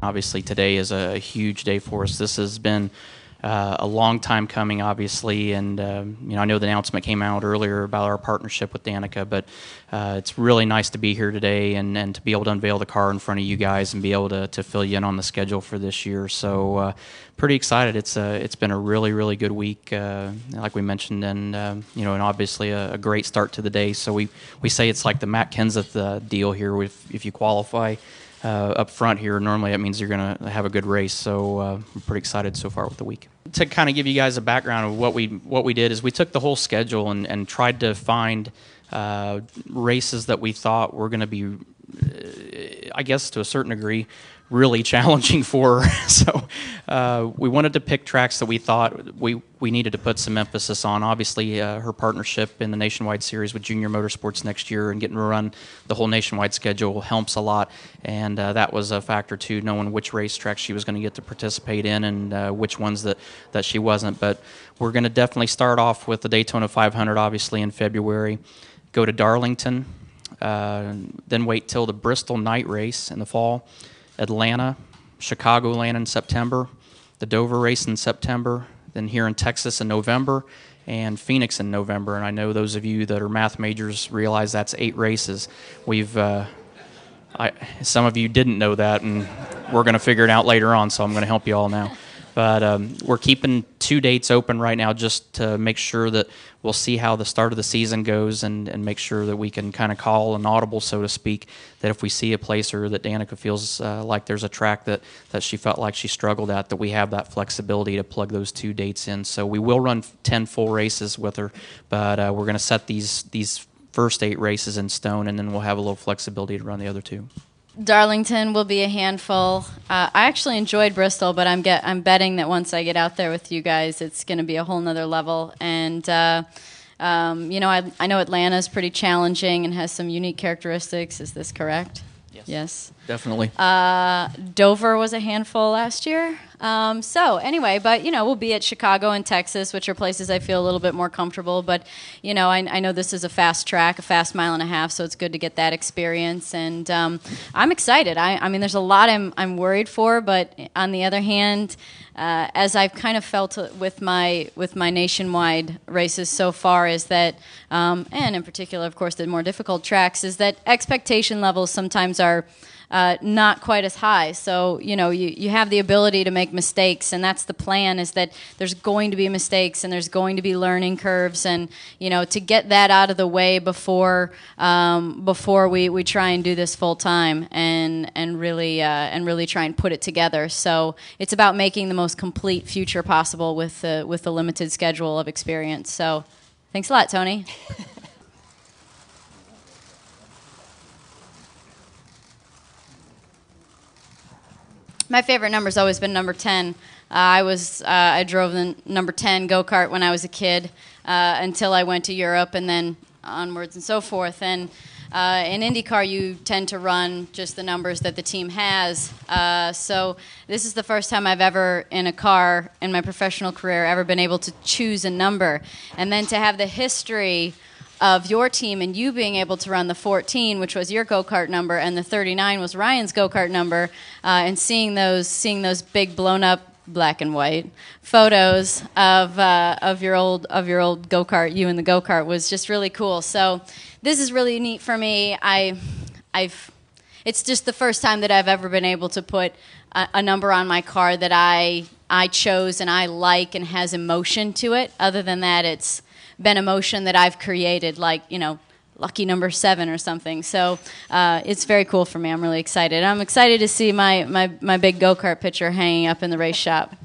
Obviously, today is a huge day for us. This has been a long time coming, obviously, and I know the announcement came out earlier about our partnership with Danica, but it's really nice to be here today and to be able to unveil the car in front of you guys and be able to fill you in on the schedule for this year. So pretty excited. It's been a really good week, like we mentioned, and and obviously a great start to the day. So we say it's like the Matt Kenseth deal here. If you qualify up front here, normally that means you're going to have a good race. So we're pretty excited so far with the week. To kind of give you guys a background of what we did is we took the whole schedule and tried to find races that we thought were going to be, I guess to a certain degree, really challenging for her. So we wanted to pick tracks that we thought we needed to put some emphasis on. Obviously, her partnership in the Nationwide Series with Junior Motorsports next year and getting to run the whole Nationwide schedule helps a lot. And that was a factor too, knowing which racetracks she was going to get to participate in and which ones that she wasn't. But we're going to definitely start off with the Daytona 500, obviously, in February. Go to Darlington, then wait till the Bristol night race in the fall. Atlanta, Chicagoland in September, the Dover race in September, then here in Texas in November, and Phoenix in November. And I know those of you that are math majors realize that's 8 races. Some of you didn't know that, and we're going to figure it out later on, so I'm going to help you all now. But we're keeping 2 dates open right now just to make sure that we'll see how the start of the season goes and make sure that we can kind of call an audible, so to speak, that if we see a place or that Danica feels like there's a track that she felt like she struggled at, that we have that flexibility to plug those 2 dates in. So we will run 10 full races with her, but we're going to set these first 8 races in stone, and then we'll have a little flexibility to run the other 2. Darlington will be a handful. I actually enjoyed Bristol, but I'm betting that once I get out there with you guys, it's going to be a whole nother level. And I know Atlanta is pretty challenging and has some unique characteristics. Is this correct? Yes. Definitely. Dover was a handful last year. So anyway, but we'll be at Chicago and Texas, which are places I feel a little bit more comfortable. But I know this is a fast track, a fast 1.5 miles, so it's good to get that experience. And I'm excited. I mean, there's a lot I'm worried for, but on the other hand, as I've kind of felt with my nationwide races so far, is that, and in particular, of course, the more difficult tracks, is that expectation levels sometimes are not quite as high. So, you have the age to make mistakes, and that's the plan, is that there's going to be mistakes and there's going to be learning curves, and, to get that out of the way before we try and do this full time and really try and put it together. So it's about making the most complete future possible with the limited schedule of experience. So thanks a lot, Tony. My favorite number's always been number 10. I drove the number 10 go-kart when I was a kid until I went to Europe and then onwards and so forth. And in IndyCar, you tend to run just the numbers that the team has. So this is the first time I've ever, in a car in my professional career, ever been able to choose a number. And then to have the history of your team and you being able to run the 14, which was your go-kart number, and the 39 was Ryan's go-kart number, and seeing those big blown up black and white photos of your old go-kart, you in the go-kart, was just really cool. So this is really neat for me. It's just the first time that I've ever been able to put a number on my car that I chose and I like and has emotion to it. Other than that, it's been emotion that I've created, like, lucky number 7 or something. So it's very cool for me. I'm really excited. I'm excited to see my big go-kart picture hanging up in the race shop.